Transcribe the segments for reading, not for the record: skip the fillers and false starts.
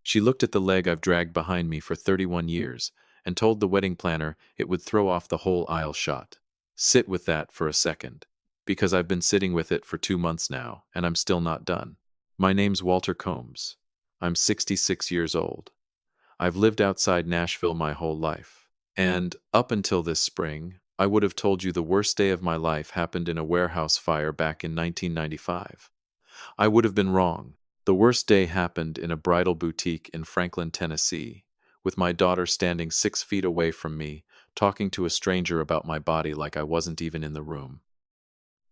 She looked at the leg I've dragged behind me for 31 years and told the wedding planner it would throw off the whole aisle shot. Sit with that for a second, because I've been sitting with it for 2 months now, and I'm still not done. My name's Walter Combs. I'm 66 years old. I've lived outside Nashville my whole life. And, up until this spring, I would have told you the worst day of my life happened in a warehouse fire back in 1995. I would have been wrong. The worst day happened in a bridal boutique in Franklin, Tennessee, with my daughter standing 6 feet away from me, talking to a stranger about my body like I wasn't even in the room.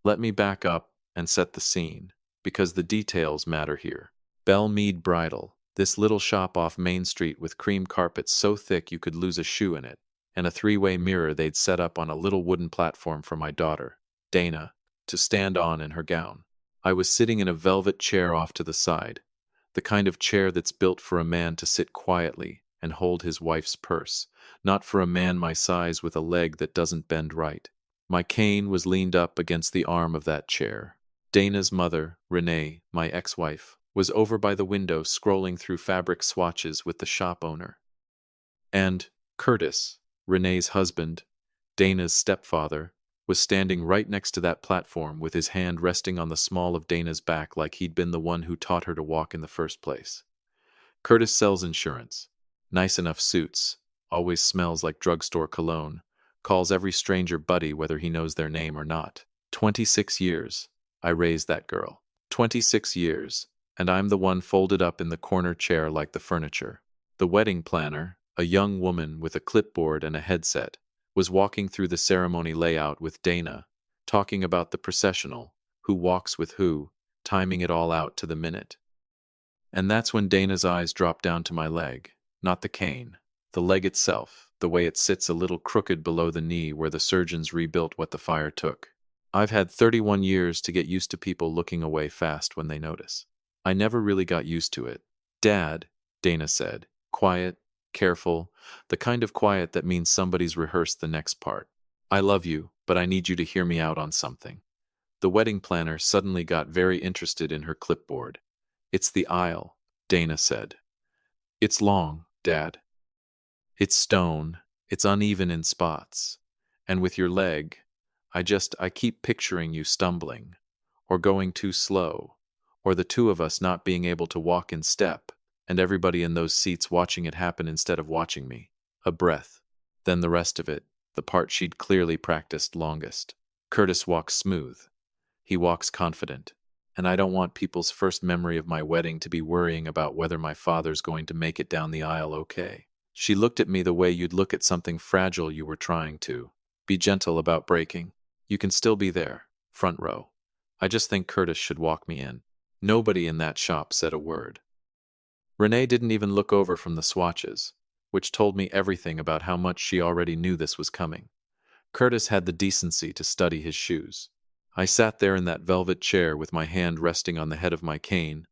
Let me back up and set the scene, because the details matter here. Belle Meade Bridal, this little shop off Main Street with cream carpets so thick you could lose a shoe in it, and a three-way mirror they'd set up on a little wooden platform for my daughter, Dana, to stand on in her gown. I was sitting in a velvet chair off to the side, the kind of chair that's built for a man to sit quietly and hold his wife's purse, not for a man my size with a leg that doesn't bend right. My cane was leaned up against the arm of that chair. Dana's mother, Renee, my ex-wife, was over by the window scrolling through fabric swatches with the shop owner. And Curtis, Renee's husband, Dana's stepfather, was standing right next to that platform with his hand resting on the small of Dana's back like he'd been the one who taught her to walk in the first place. Curtis sells insurance. Nice enough suits, always smells like drugstore cologne, calls every stranger buddy whether he knows their name or not. 26 years, I raised that girl. 26 years, and I'm the one folded up in the corner chair like the furniture. The wedding planner, a young woman with a clipboard and a headset, was walking through the ceremony layout with Dana, talking about the processional, who walks with who, timing it all out to the minute. And that's when Dana's eyes dropped down to my leg, not the cane, the leg itself, the way it sits a little crooked below the knee where the surgeons rebuilt what the fire took. I've had 31 years to get used to people looking away fast when they notice. I never really got used to it. Dad, Dana said, quiet, careful, the kind of quiet that means somebody's rehearsed the next part. I love you, but I need you to hear me out on something. The wedding planner suddenly got very interested in her clipboard. It's the aisle, Dana said. It's long, Dad. It's stone, it's uneven in spots. And with your leg, I keep picturing you stumbling, or going too slow, or the two of us not being able to walk in step, and everybody in those seats watching it happen instead of watching me. A breath. Then the rest of it, the part she'd clearly practiced longest. Curtis walks smooth. He walks confident. And I don't want people's first memory of my wedding to be worrying about whether my father's going to make it down the aisle okay. She looked at me the way you'd look at something fragile you were trying to. Be gentle about breaking. You can still be there, front row. I just think Curtis should walk me in. Nobody in that shop said a word. Renee didn't even look over from the swatches, which told me everything about how much she already knew this was coming. Curtis had the decency to study his shoes. I sat there in that velvet chair with my hand resting on the head of my cane,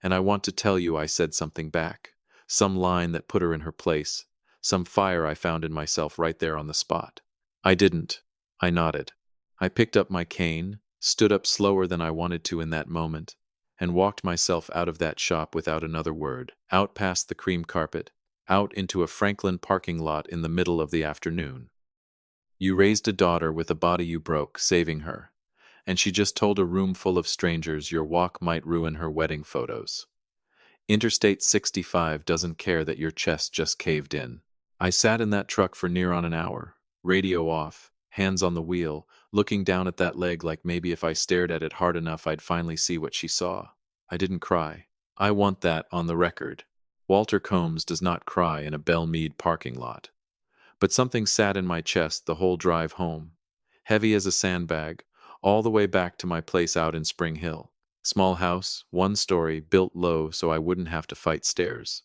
and I want to tell you I said something back, some line that put her in her place, some fire I found in myself right there on the spot. I didn't. I nodded. I picked up my cane, stood up slower than I wanted to in that moment, and walked myself out of that shop without another word, out past the cream carpet, out into a Franklin parking lot in the middle of the afternoon. You raised a daughter with a body you broke, saving her, and she just told a room full of strangers your walk might ruin her wedding photos. Interstate 65 doesn't care that your chest just caved in. I sat in that truck for near on an hour, radio off, hands on the wheel, looking down at that leg like maybe if I stared at it hard enough I'd finally see what she saw. I didn't cry. I want that on the record. Walter Combs does not cry in a Belle Meade parking lot. But something sat in my chest the whole drive home, heavy as a sandbag, all the way back to my place out in Spring Hill. Small house, 1 story, built low so I wouldn't have to fight stairs.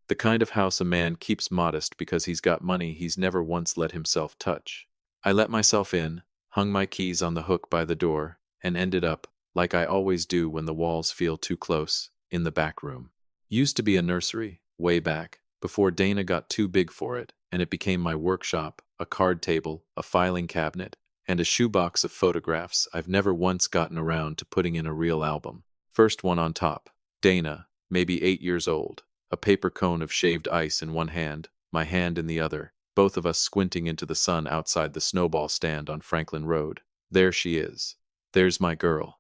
The kind of house a man keeps modest because he's got money he's never once let himself touch. I let myself in, hung my keys on the hook by the door, and ended up, like I always do when the walls feel too close, in the back room. Used to be a nursery, way back, before Dana got too big for it, and it became my workshop, a card table, a filing cabinet, and a shoebox of photographs I've never once gotten around to putting in a real album. First one on top. Dana, maybe 8 years old. a paper cone of shaved ice in one hand, my hand in the other, both of us squinting into the sun outside the snowball stand on Franklin Road. There she is. There's my girl.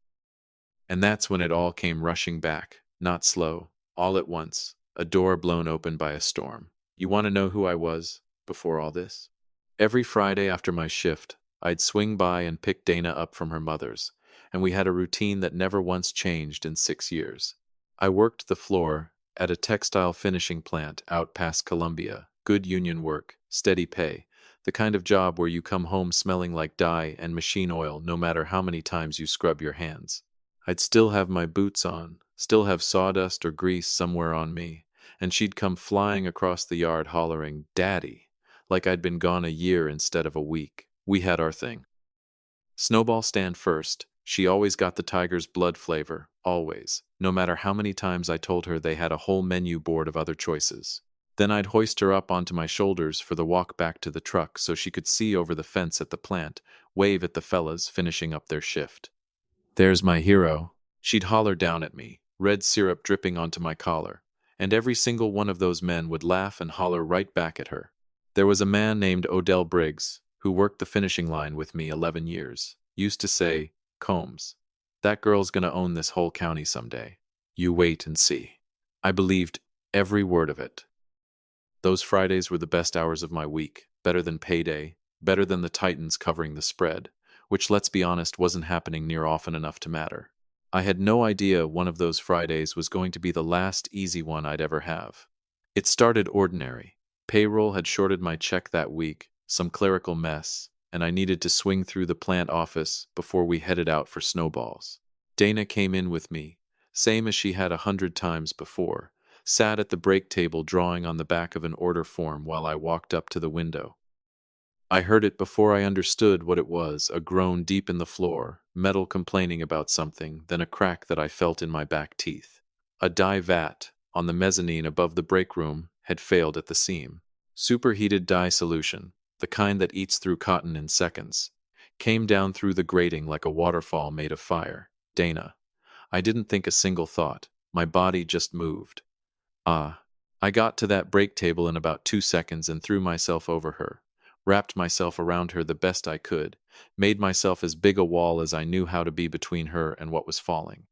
And that's when it all came rushing back, not slow, all at once, a door blown open by a storm. You want to know who I was before all this? Every Friday after my shift, I'd swing by and pick Dana up from her mother's, and we had a routine that never once changed in 6 years. I worked the floor at a textile finishing plant out past Columbia, good union work, steady pay, the kind of job where you come home smelling like dye and machine oil no matter how many times you scrub your hands. I'd still have my boots on, still have sawdust or grease somewhere on me, and she'd come flying across the yard hollering, "Daddy," like I'd been gone a year instead of a week. We had our thing. Snowball stand first. She always got the tiger's blood flavor, always, no matter how many times I told her they had a whole menu board of other choices. Then I'd hoist her up onto my shoulders for the walk back to the truck so she could see over the fence at the plant, wave at the fellas finishing up their shift. "There's my hero." She'd holler down at me, red syrup dripping onto my collar, and every single one of those men would laugh and holler right back at her. There was a man named Odell Briggs, who worked the finishing line with me 11 years, used to say, "Combs, that girl's gonna own this whole county someday. You wait and see." I believed every word of it. Those Fridays were the best hours of my week, better than payday, better than the Titans covering the spread, which, let's be honest, wasn't happening near often enough to matter. I had no idea one of those Fridays was going to be the last easy one I'd ever have. It started ordinary. Payroll had shorted my check that week, some clerical mess, and I needed to swing through the plant office before we headed out for snowballs. Dana came in with me, same as she had 100 times before, sat at the break table drawing on the back of an order form while I walked up to the window. I heard it before I understood what it was, a groan deep in the floor, metal complaining about something, then a crack that I felt in my back teeth. A dye vat, on the mezzanine above the break room, had failed at the seam. Superheated dye solution, the kind that eats through cotton in seconds, came down through the grating like a waterfall made of fire. Dana. I didn't think a single thought. My body just moved. I got to that break table in about 2 seconds and threw myself over her, wrapped myself around her the best I could, made myself as big a wall as I knew how to be between her and what was falling.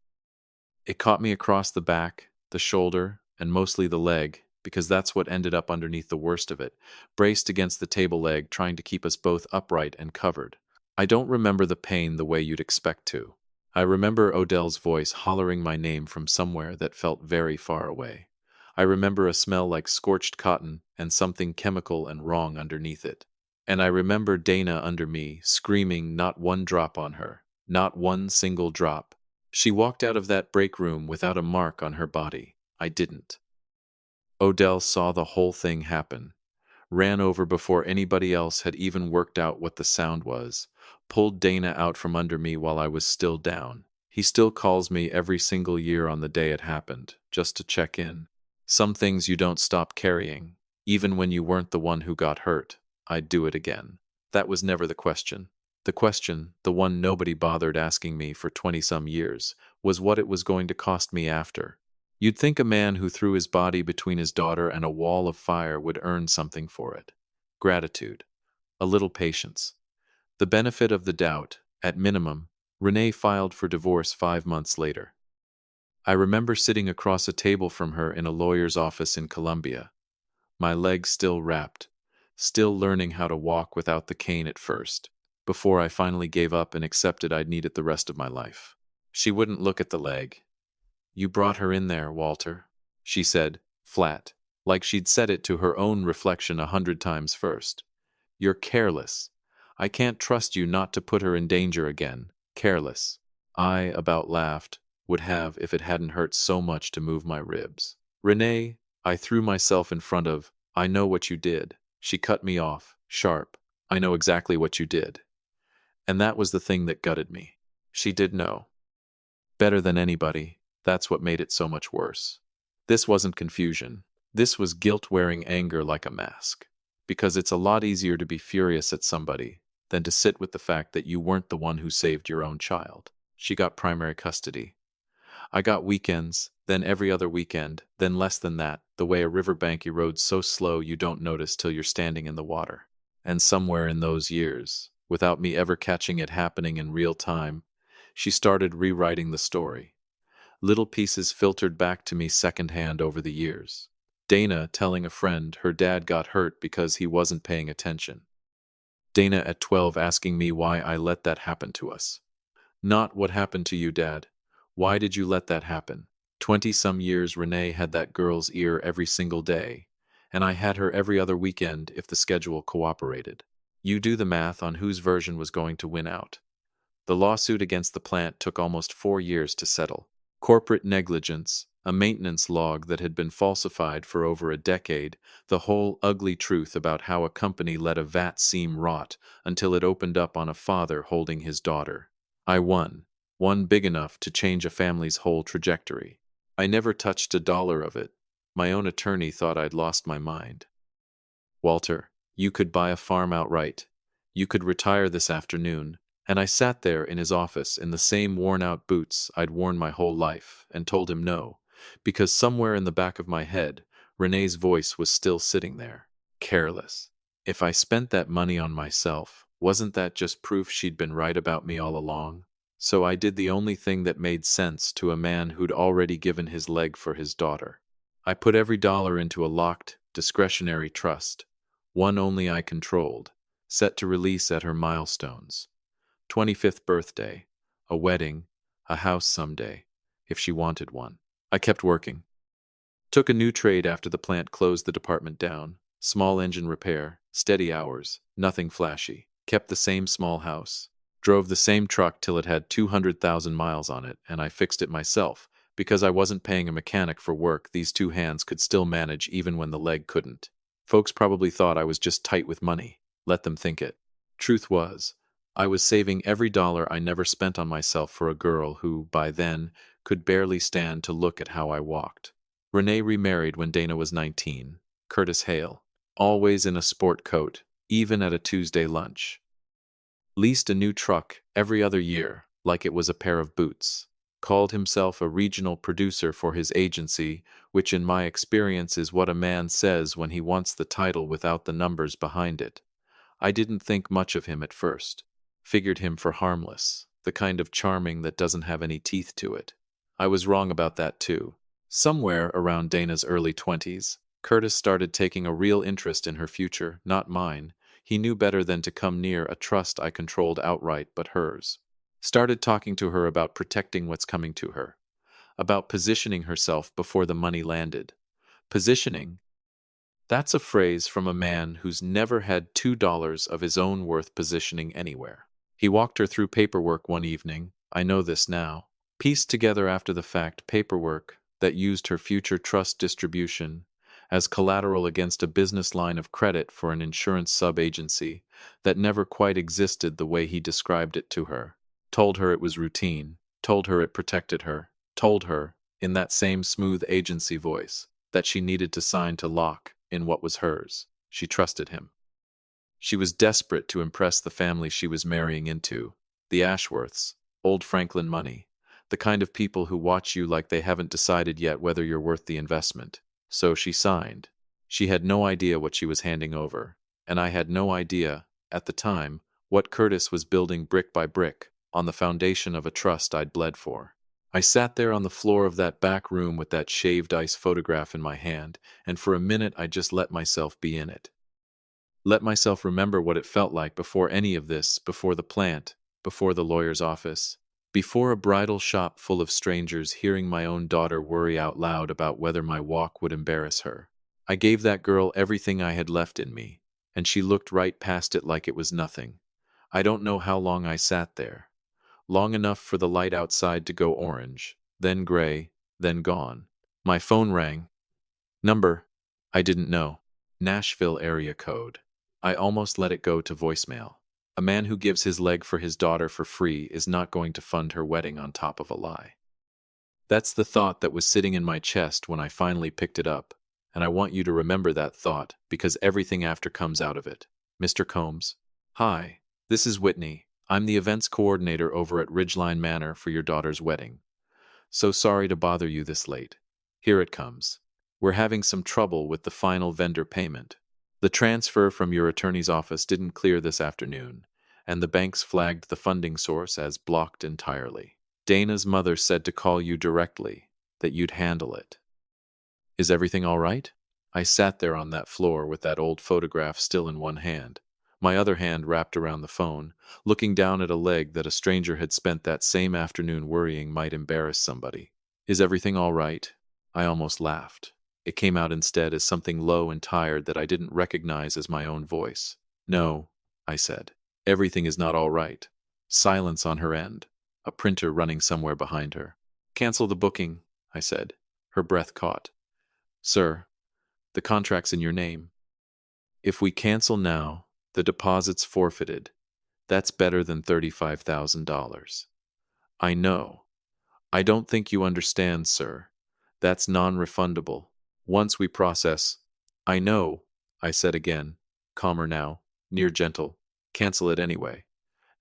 It caught me across the back, the shoulder, and mostly the leg, because that's what ended up underneath the worst of it, braced against the table leg, trying to keep us both upright and covered. I don't remember the pain the way you'd expect to. I remember Odell's voice hollering my name from somewhere that felt very far away. I remember a smell like scorched cotton and something chemical and wrong underneath it. And I remember Dana under me, screaming not one drop on her, not one single drop. She walked out of that break room without a mark on her body. I didn't. Odell saw the whole thing happen, ran over before anybody else had even worked out what the sound was, pulled Dana out from under me while I was still down. He still calls me every single year on the day it happened, just to check in. Some things you don't stop carrying, even when you weren't the one who got hurt. I'd do it again. That was never the question. The question, the one nobody bothered asking me for 20-some years, was what it was going to cost me after. You'd think a man who threw his body between his daughter and a wall of fire would earn something for it. Gratitude. A little patience. The benefit of the doubt. At minimum, Renee filed for divorce 5 months later. I remember sitting across a table from her in a lawyer's office in Columbia, my legs still wrapped, still learning how to walk without the cane at first, before I finally gave up and accepted I'd need it the rest of my life. She wouldn't look at the leg. "You brought her in there, Walter," she said, flat, like she'd said it to her own reflection 100 times first. "You're careless. I can't trust you not to put her in danger again. Careless." I about laughed, would have if it hadn't hurt so much to move my ribs. "Renee," I threw myself in front of, "I know what you did." She cut me off, sharp. "I know exactly what you did." And that was the thing that gutted me. She did know. Better than anybody. That's what made it so much worse. This wasn't confusion. This was guilt wearing anger like a mask. Because it's a lot easier to be furious at somebody than to sit with the fact that you weren't the one who saved your own child. She got primary custody. I got weekends, then every other weekend, then less than that, the way a riverbank erodes so slow you don't notice till you're standing in the water. And somewhere in those years, without me ever catching it happening in real time, she started rewriting the story. Little pieces filtered back to me secondhand over the years. Dana telling a friend her dad got hurt because he wasn't paying attention. Dana at 12 asking me why I let that happen to us. Not what happened to you, Dad. Why did you let that happen? 20-some years Renee had that girl's ear every single day, and I had her every other weekend if the schedule cooperated. You do the math on whose version was going to win out. The lawsuit against the plant took almost 4 years to settle. Corporate negligence, a maintenance log that had been falsified for over a decade, the whole ugly truth about how a company let a vat seam rot until it opened up on a father holding his daughter. I won. One big enough to change a family's whole trajectory. I never touched a dollar of it. My own attorney thought I'd lost my mind. Walter, you could buy a farm outright. You could retire this afternoon. And I sat there in his office in the same worn-out boots I'd worn my whole life and told him no, because somewhere in the back of my head, Renee's voice was still sitting there, careless. If I spent that money on myself, wasn't that just proof she'd been right about me all along? So I did the only thing that made sense to a man who'd already given his leg for his daughter. I put every dollar into a locked, discretionary trust, one only I controlled, set to release at her milestones. 25th birthday, a wedding, a house someday, if she wanted one. I kept working. Took a new trade after the plant closed the department down. Small engine repair, steady hours, nothing flashy. Kept the same small house. Drove the same truck till it had 200,000 miles on it, and I fixed it myself. Because I wasn't paying a mechanic for work, these two hands could still manage even when the leg couldn't. Folks probably thought I was just tight with money. Let them think it. Truth was, I was saving every dollar I never spent on myself for a girl who, by then, could barely stand to look at how I walked. Renee remarried when Dana was 19. Curtis Hale. Always in a sport coat, even at a Tuesday lunch. Leased a new truck every other year, like it was a pair of boots. Called himself a regional producer for his agency, which in my experience is what a man says when he wants the title without the numbers behind it. I didn't think much of him at first. Figured him for harmless, the kind of charming that doesn't have any teeth to it. I was wrong about that too. Somewhere around Dana's early 20s, Curtis started taking a real interest in her future, not mine. He knew better than to come near a trust I controlled outright but hers. Started talking to her about protecting what's coming to her. About positioning herself before the money landed. Positioning? That's a phrase from a man who's never had $2 of his own worth positioning anywhere. He walked her through paperwork one evening, I know this now, pieced together after the fact paperwork that used her future trust distribution as collateral against a business line of credit for an insurance sub-agency that never quite existed the way he described it to her. Told her it was routine, told her it protected her, told her, in that same smooth agency voice, that she needed to sign to lock in what was hers. She trusted him. She was desperate to impress the family she was marrying into, the Ashworths, old Franklin money, the kind of people who watch you like they haven't decided yet whether you're worth the investment. So she signed. She had no idea what she was handing over, and I had no idea, at the time, what Curtis was building brick by brick on the foundation of a trust I'd bled for. I sat there on the floor of that back room with that shaved ice photograph in my hand, and for a minute I just let myself be in it. Let myself remember what it felt like before any of this, before the plant, before the lawyer's office, before a bridal shop full of strangers hearing my own daughter worry out loud about whether my walk would embarrass her. I gave that girl everything I had left in me, and she looked right past it like it was nothing. I don't know how long I sat there. Long enough for the light outside to go orange, then gray, then gone. My phone rang. Number? I didn't know. Nashville area code. I almost let it go to voicemail. A man who gives his leg for his daughter for free is not going to fund her wedding on top of a lie. That's the thought that was sitting in my chest when I finally picked it up, and I want you to remember that thought because everything after comes out of it. Mr. Combs. Hi, this is Whitney. I'm the events coordinator over at Ridgeline Manor for your daughter's wedding. So sorry to bother you this late. Here it comes. We're having some trouble with the final vendor payment. The transfer from your attorney's office didn't clear this afternoon, and the banks flagged the funding source as blocked entirely. Dana's mother said to call you directly, that you'd handle it. Is everything all right? I sat there on that floor with that old photograph still in one hand, my other hand wrapped around the phone, looking down at a leg that a stranger had spent that same afternoon worrying might embarrass somebody. Is everything all right? I almost laughed. It came out instead as something low and tired that I didn't recognize as my own voice. No, I said. Everything is not all right. Silence on her end, a printer running somewhere behind her. Cancel the booking, I said. Her breath caught. Sir, the contract's in your name. If we cancel now, the deposit's forfeited. That's better than $35,000. I know. I don't think you understand, sir. That's non-refundable. Once we process... I know, I said again, calmer now, near gentle. Cancel it anyway.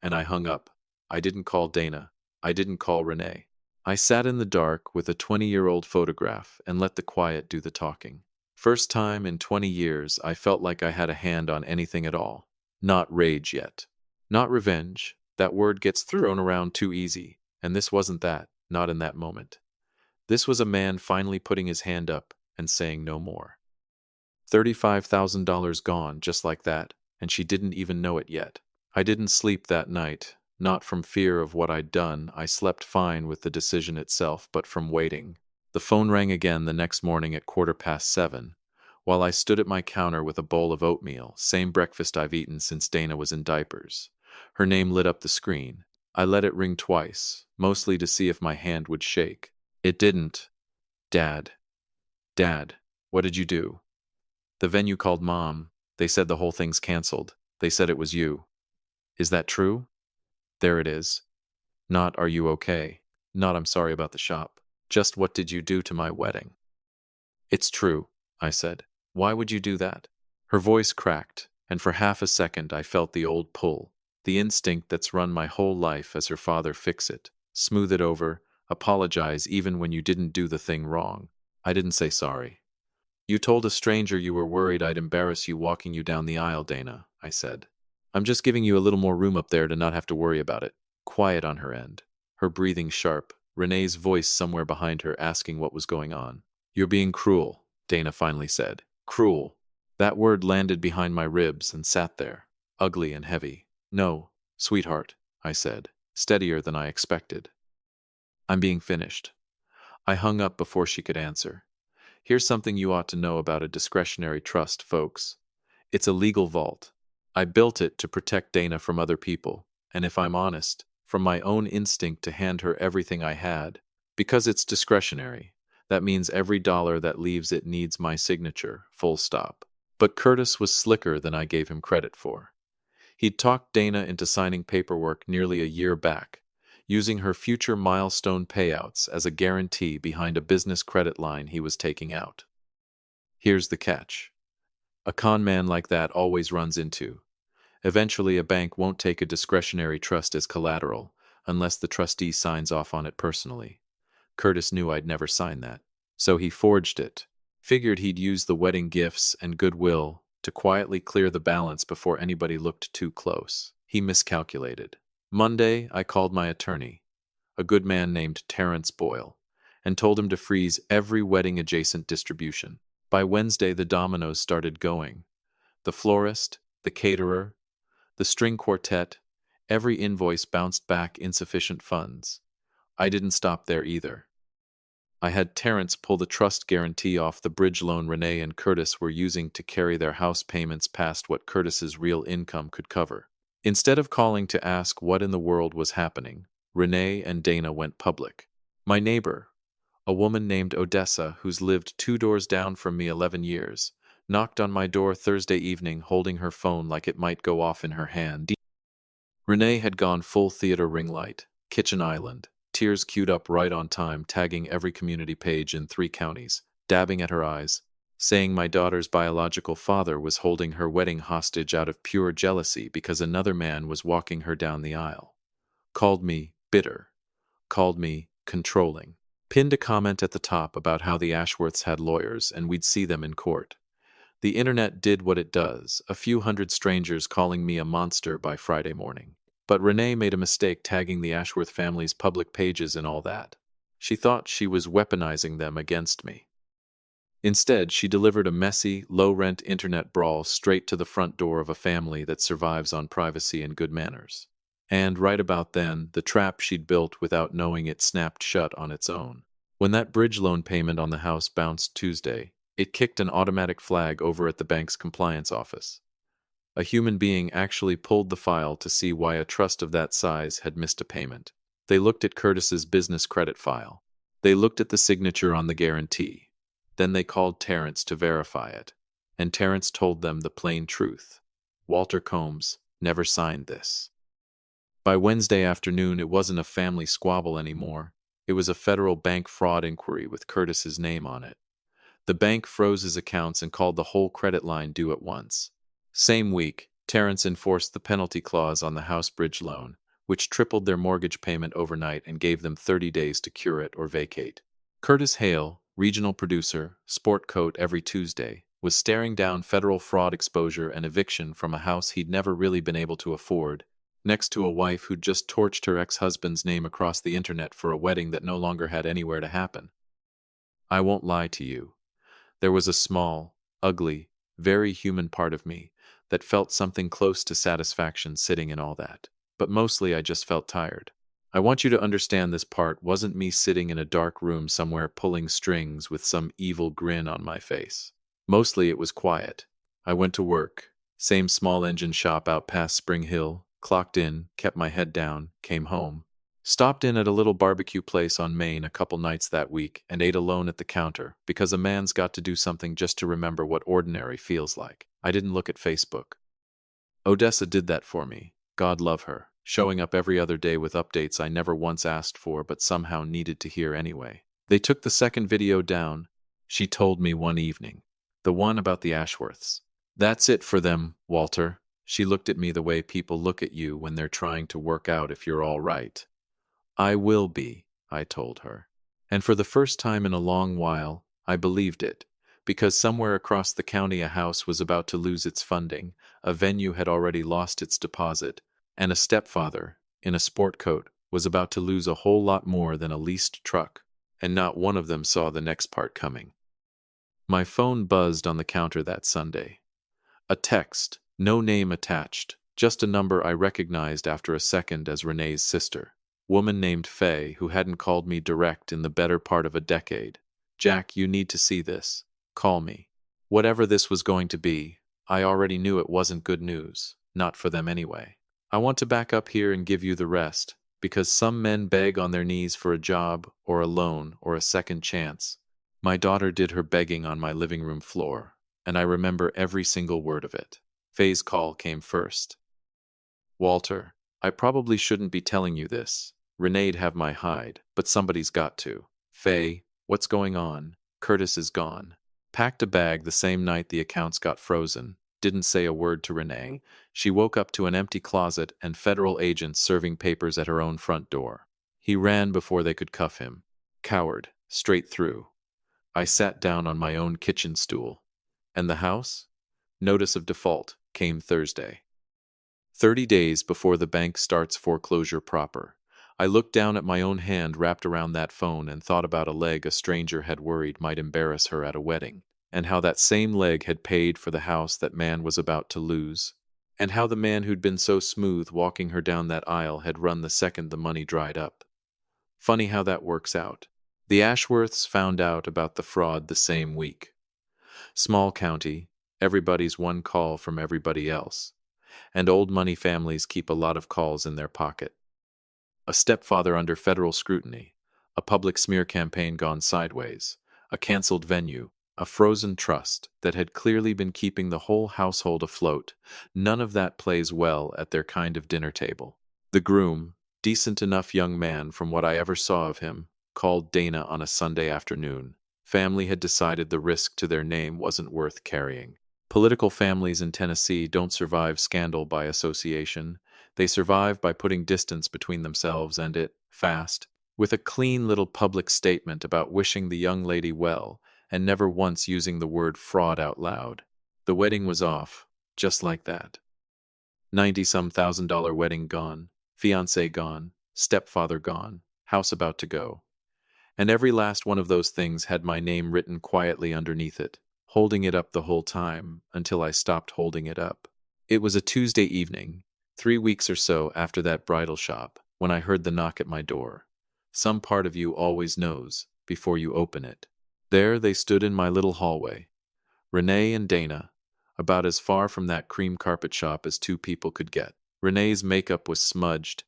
And I hung up. I didn't call Dana. I didn't call Renee. I sat in the dark with a 20-year-old photograph and let the quiet do the talking. First time in 20 years I felt like I had a hand on anything at all. Not rage yet. Not revenge. That word gets thrown around too easy, and this wasn't that, not in that moment. This was a man finally putting his hand up and saying no more. $35,000 gone just like that, and she didn't even know it yet. I didn't sleep that night, not from fear of what I'd done. I slept fine with the decision itself, but from waiting. The phone rang again the next morning at 7:15, while I stood at my counter with a bowl of oatmeal, same breakfast I've eaten since Dana was in diapers. Her name lit up the screen. I let it ring twice, mostly to see if my hand would shake. It didn't. Dad. Dad, what did you do? The venue called Mom. They said the whole thing's canceled. They said it was you. Is that true? There it is. Not are you okay? Not I'm sorry about the shop. Just what did you do to my wedding? It's true, I said. Why would you do that? Her voice cracked, and for half a second I felt the old pull, the instinct that's run my whole life as her father: fix it, smooth it over, apologize even when you didn't do the thing wrong. I didn't say sorry. You told a stranger you were worried I'd embarrass you walking you down the aisle, Dana, I said. I'm just giving you a little more room up there to not have to worry about it. Quiet on her end, her breathing sharp, Renee's voice somewhere behind her asking what was going on. You're being cruel, Dana finally said. Cruel. That word landed behind my ribs and sat there, ugly and heavy. No, sweetheart, I said, steadier than I expected. I'm being finished. I hung up before she could answer. Here's something you ought to know about a discretionary trust, folks. It's a legal vault. I built it to protect Dana from other people, and if I'm honest, from my own instinct to hand her everything I had. Because it's discretionary, that means every dollar that leaves it needs my signature, full stop. But Curtis was slicker than I gave him credit for. He'd talked Dana into signing paperwork nearly a year back, using her future milestone payouts as a guarantee behind a business credit line he was taking out. Here's the catch. A con man like that always runs into. Eventually, a bank won't take a discretionary trust as collateral unless the trustee signs off on it personally. Curtis knew I'd never sign that, so he forged it. Figured he'd use the wedding gifts and goodwill to quietly clear the balance before anybody looked too close. He miscalculated. Monday, I called my attorney, a good man named Terrence Boyle, and told him to freeze every wedding-adjacent distribution. By Wednesday, the dominoes started going. The florist, the caterer, the string quartet, every invoice bounced back insufficient funds. I didn't stop there either. I had Terrence pull the trust guarantee off the bridge loan Renee and Curtis were using to carry their house payments past what Curtis's real income could cover. Instead of calling to ask what in the world was happening, Renee and Dana went public. My neighbor, a woman named Odessa who's lived 2 doors down from me 11 years, knocked on my door Thursday evening holding her phone like it might go off in her hand. Renee had gone full theater ring light, kitchen island, tears queued up right on time, tagging every community page in 3 counties, dabbing at her eyes, saying my daughter's biological father was holding her wedding hostage out of pure jealousy because another man was walking her down the aisle. Called me bitter. Called me controlling. Pinned a comment at the top about how the Ashworths had lawyers and we'd see them in court. The internet did what it does, a few hundred strangers calling me a monster by Friday morning. But Renee made a mistake tagging the Ashworth family's public pages and all that. She thought she was weaponizing them against me. Instead, she delivered a messy, low-rent internet brawl straight to the front door of a family that survives on privacy and good manners. And right about then, the trap she'd built without knowing it snapped shut on its own. When that bridge loan payment on the house bounced Tuesday, it kicked an automatic flag over at the bank's compliance office. A human being actually pulled the file to see why a trust of that size had missed a payment. They looked at Curtis's business credit file. They looked at the signature on the guarantee. Then they called Terrence to verify it. And Terrence told them the plain truth. Walter Combs never signed this. By Wednesday afternoon, it wasn't a family squabble anymore. It was a federal bank fraud inquiry with Curtis's name on it. The bank froze his accounts and called the whole credit line due at once. Same week, Terrence enforced the penalty clause on the house bridge loan, which tripled their mortgage payment overnight and gave them 30 days to cure it or vacate. Curtis Hale, regional producer, sport coat every Tuesday, was staring down federal fraud exposure and eviction from a house he'd never really been able to afford, next to a wife who'd just torched her ex-husband's name across the internet for a wedding that no longer had anywhere to happen. I won't lie to you. There was a small, ugly, very human part of me that felt something close to satisfaction sitting in all that. But mostly I just felt tired. I want you to understand this part wasn't me sitting in a dark room somewhere pulling strings with some evil grin on my face. Mostly it was quiet. I went to work, same small engine shop out past Spring Hill, clocked in, kept my head down, came home. Stopped in at a little barbecue place on Main a couple nights that week and ate alone at the counter because a man's got to do something just to remember what ordinary feels like. I didn't look at Facebook. Odessa did that for me. God love her, showing up every other day with updates I never once asked for but somehow needed to hear anyway. They took the second video down, she told me one evening. The one about the Ashworths. That's it for them, Walter. She looked at me the way people look at you when they're trying to work out if you're all right. I will be, I told her. And for the first time in a long while, I believed it, because somewhere across the county a house was about to lose its funding, a venue had already lost its deposit, and a stepfather, in a sport coat, was about to lose a whole lot more than a leased truck, and not one of them saw the next part coming. My phone buzzed on the counter that Sunday. A text, no name attached, just a number I recognized after a second as Renee's sister. Woman named Faye, who hadn't called me direct in the better part of a decade. Jack, you need to see this. Call me. Whatever this was going to be, I already knew it wasn't good news, not for them anyway. I want to back up here and give you the rest, because some men beg on their knees for a job, or a loan, or a second chance. My daughter did her begging on my living room floor, and I remember every single word of it. Faye's call came first. Walter, I probably shouldn't be telling you this. Renee'd have my hide, but somebody's got to. Faye, what's going on? Curtis is gone. Packed a bag the same night the accounts got frozen. Didn't say a word to Renee. She woke up to an empty closet and federal agents serving papers at her own front door. He ran before they could cuff him. Coward, straight through. I sat down on my own kitchen stool. And the house? Notice of default came Thursday. 30 days before the bank starts foreclosure proper. I looked down at my own hand wrapped around that phone and thought about a leg a stranger had worried might embarrass her at a wedding, and how that same leg had paid for the house that man was about to lose, and how the man who'd been so smooth walking her down that aisle had run the second the money dried up. Funny how that works out. The Ashworths found out about the fraud the same week. Small county, everybody's one call from everybody else. And old money families keep a lot of calls in their pocket. A stepfather under federal scrutiny, a public smear campaign gone sideways, a canceled venue, a frozen trust that had clearly been keeping the whole household afloat. None of that plays well at their kind of dinner table. The groom, decent enough young man from what I ever saw of him, called Dana on a Sunday afternoon. Family had decided the risk to their name wasn't worth carrying. Political families in Tennessee don't survive scandal by association. They survive by putting distance between themselves and it, fast, with a clean little public statement about wishing the young lady well and never once using the word fraud out loud. The wedding was off, just like that. 90-some thousand-dollar wedding gone, fiancé gone, stepfather gone, house about to go. And every last one of those things had my name written quietly underneath it, holding it up the whole time until I stopped holding it up. It was a Tuesday evening, 3 weeks or so after that bridal shop, when I heard the knock at my door. Some part of you always knows before you open it. There they stood in my little hallway, Renee and Dana, about as far from that cream carpet shop as two people could get. Renee's makeup was smudged,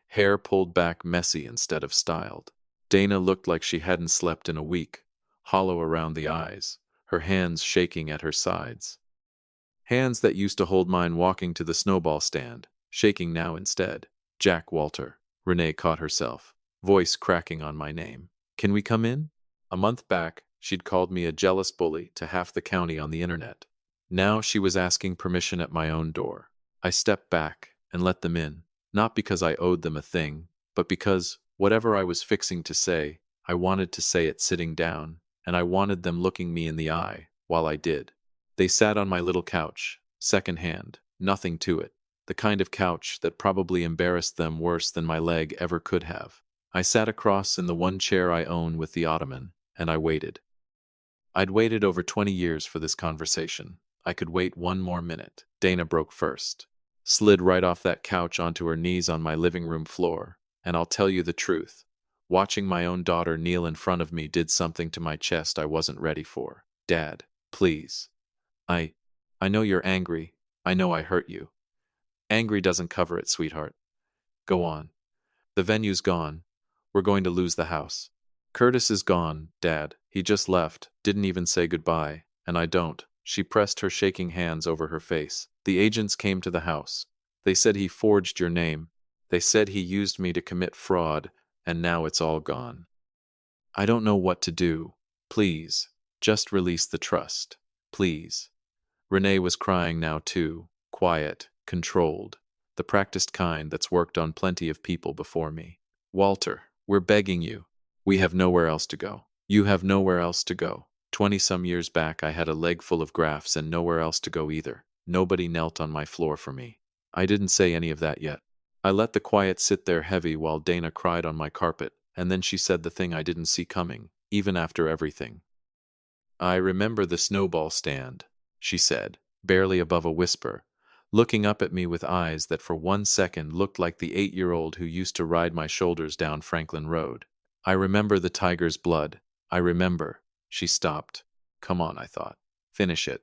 hair pulled back messy instead of styled. Dana looked like she hadn't slept in a week, hollow around the eyes, her hands shaking at her sides. Hands that used to hold mine walking to the snowball stand, shaking now instead. Jack Walter. Renee caught herself, voice cracking on my name. Can we come in? A month back, she'd called me a jealous bully to half the county on the internet. Now she was asking permission at my own door. I stepped back and let them in, not because I owed them a thing, but because, whatever I was fixing to say, I wanted to say it sitting down, and I wanted them looking me in the eye while I did. They sat on my little couch, second-hand, nothing to it, the kind of couch that probably embarrassed them worse than my leg ever could have. I sat across in the one chair I own with the ottoman, and I waited. I'd waited over 20 years for this conversation. I could wait one more minute. Dana broke first, slid right off that couch onto her knees on my living room floor, and I'll tell you the truth. Watching my own daughter kneel in front of me did something to my chest I wasn't ready for. Dad, please. I know you're angry. I know I hurt you. Angry doesn't cover it, sweetheart. Go on. The venue's gone. We're going to lose the house. Curtis is gone, Dad. He just left, didn't even say goodbye, and I don't. She pressed her shaking hands over her face. The agents came to the house. They said he forged your name. They said he used me to commit fraud, and now it's all gone. I don't know what to do. Please, just release the trust. Please. Renee was crying now too, quiet, controlled, the practiced kind that's worked on plenty of people before me. Walter, we're begging you. We have nowhere else to go. You have nowhere else to go. 20-some years back I had a leg full of grafts and nowhere else to go either. Nobody knelt on my floor for me. I didn't say any of that yet. I let the quiet sit there heavy while Dana cried on my carpet, and then she said the thing I didn't see coming, even after everything. I remember the snowball stand, she said, barely above a whisper, looking up at me with eyes that for 1 second looked like the 8-year-old who used to ride my shoulders down Franklin Road. I remember the tiger's blood. I remember. She stopped. Come on, I thought. Finish it.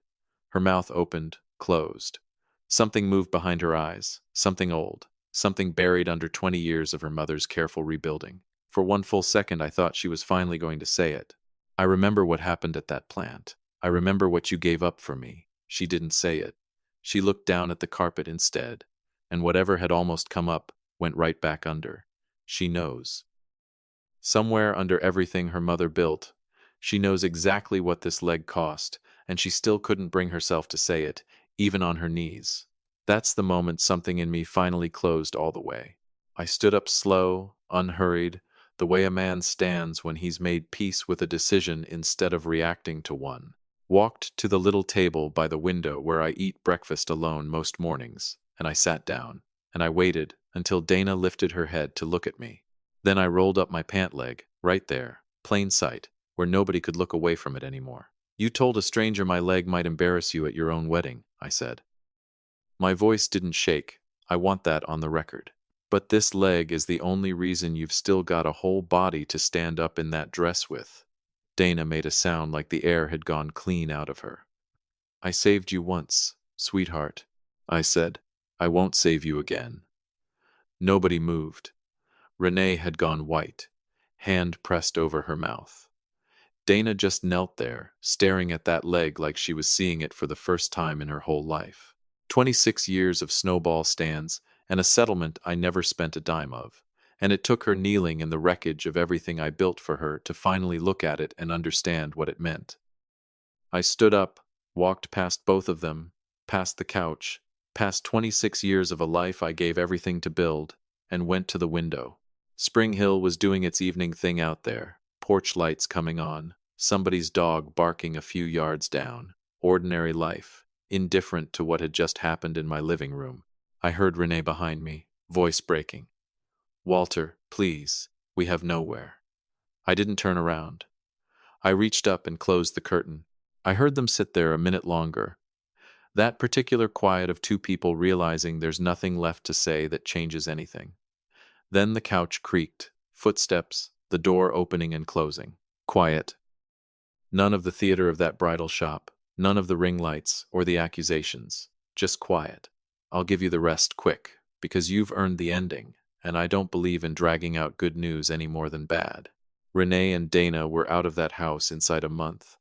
Her mouth opened, closed. Something moved behind her eyes, something old, something buried under 20 years of her mother's careful rebuilding. For 1 full second I thought she was finally going to say it. I remember what happened at that plant. I remember what you gave up for me. She didn't say it. She looked down at the carpet instead, and whatever had almost come up went right back under. She knows. Somewhere under everything her mother built, she knows exactly what this leg cost, and she still couldn't bring herself to say it, even on her knees. That's the moment something in me finally closed all the way. I stood up slow, unhurried, the way a man stands when he's made peace with a decision instead of reacting to one. Walked to the little table by the window where I eat breakfast alone most mornings, and I sat down, and I waited until Dana lifted her head to look at me. Then I rolled up my pant leg, right there, plain sight, where nobody could look away from it anymore. You told a stranger my leg might embarrass you at your own wedding, I said. My voice didn't shake. I want that on the record. But this leg is the only reason you've still got a whole body to stand up in that dress with. Dana made a sound like the air had gone clean out of her. I saved you once, sweetheart, I said. I won't save you again. Nobody moved. Renee had gone white, hand pressed over her mouth. Dana just knelt there, staring at that leg like she was seeing it for the first time in her whole life. 26 years of snowball stands and a settlement I never spent a dime of, and it took her kneeling in the wreckage of everything I built for her to finally look at it and understand what it meant. I stood up, walked past both of them, past the couch, past 26 years of a life I gave everything to build, and went to the window. Spring Hill was doing its evening thing out there, porch lights coming on, somebody's dog barking a few yards down. Ordinary life, indifferent to what had just happened in my living room. I heard Renee behind me, voice breaking. Walter, please, we have nowhere. I didn't turn around. I reached up and closed the curtain. I heard them sit there a minute longer. That particular quiet of two people realizing there's nothing left to say that changes anything. Then the couch creaked, footsteps, the door opening and closing. Quiet. None of the theater of that bridal shop, none of the ring lights or the accusations. Just quiet. I'll give you the rest quick, because you've earned the ending, and I don't believe in dragging out good news any more than bad. Renee and Dana were out of that house inside a month.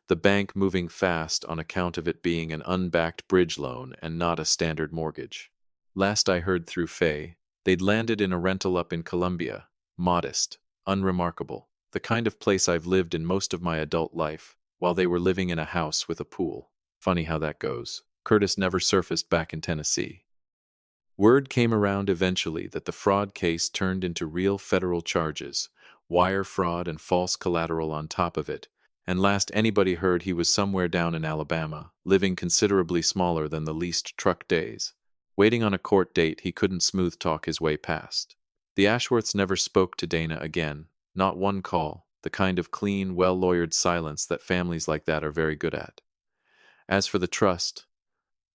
The bank moving fast on account of it being an unbacked bridge loan and not a standard mortgage. Last I heard through Faye, they'd landed in a rental up in Columbia. Modest, unremarkable, the kind of place I've lived in most of my adult life, while they were living in a house with a pool. Funny how that goes. Curtis never surfaced back in Tennessee. Word came around eventually that the fraud case turned into real federal charges, wire fraud and false collateral on top of it, and last anybody heard he was somewhere down in Alabama, living considerably smaller than the leased truck days, waiting on a court date he couldn't smooth talk his way past. The Ashworths never spoke to Dana again, not one call, the kind of clean, well-lawyered silence that families like that are very good at. As for the trust,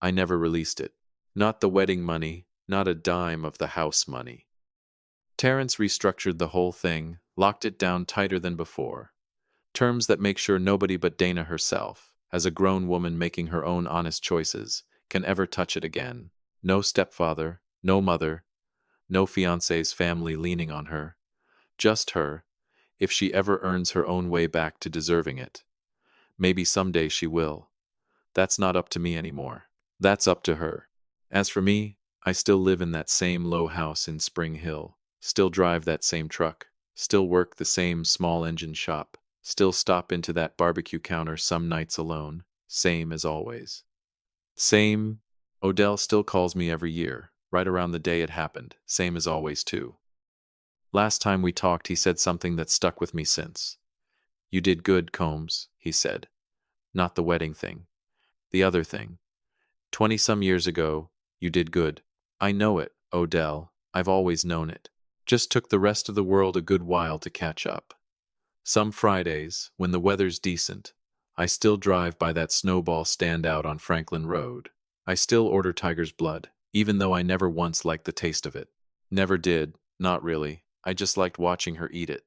I never released it. Not the wedding money, not a dime of the house money. Terrence restructured the whole thing, locked it down tighter than before. Terms that make sure nobody but Dana herself, as a grown woman making her own honest choices, can ever touch it again. No stepfather, no mother, no fiancé's family leaning on her. Just her, if she ever earns her own way back to deserving it. Maybe someday she will. That's not up to me anymore. That's up to her. As for me, I still live in that same low house in Spring Hill, still drive that same truck, still work the same small engine shop, still stop into that barbecue counter some nights alone, same as always. Same. Odell still calls me every year, right around the day it happened, same as always too. Last time we talked he said something that stuck with me since. You did good, Combs, he said. Not the wedding thing. The other thing. 20-some years ago, you did good. I know it, Odell. I've always known it. Just took the rest of the world a good while to catch up. Some Fridays, when the weather's decent, I still drive by that snowball standout on Franklin Road. I still order tiger's blood, even though I never once liked the taste of it. Never did, not really. I just liked watching her eat it.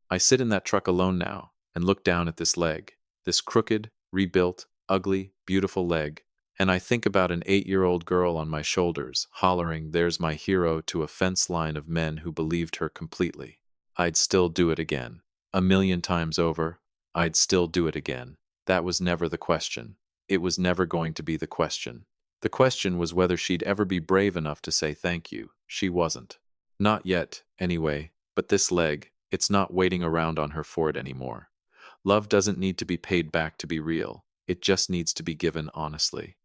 I sit in that truck alone now and look down at this leg, this crooked, rebuilt, ugly, beautiful leg, and I think about an 8-year-old girl on my shoulders, hollering, "There's my hero," to a fence line of men who believed her completely. I'd still do it again. 1,000,000 times over, I'd still do it again. That was never the question. It was never going to be the question. The question was whether she'd ever be brave enough to say thank you. She wasn't. Not yet, anyway, but this leg, it's not waiting around on her for it anymore. Love doesn't need to be paid back to be real. It just needs to be given honestly.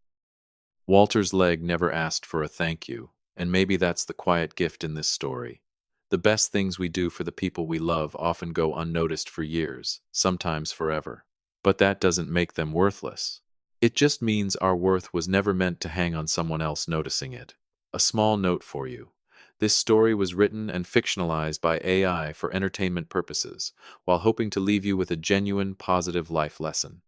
Walter's leg never asked for a thank you, and maybe that's the quiet gift in this story. The best things we do for the people we love often go unnoticed for years, sometimes forever. But that doesn't make them worthless. It just means our worth was never meant to hang on someone else noticing it. A small note for you. This story was written and fictionalized by AI for entertainment purposes, while hoping to leave you with a genuine, positive life lesson.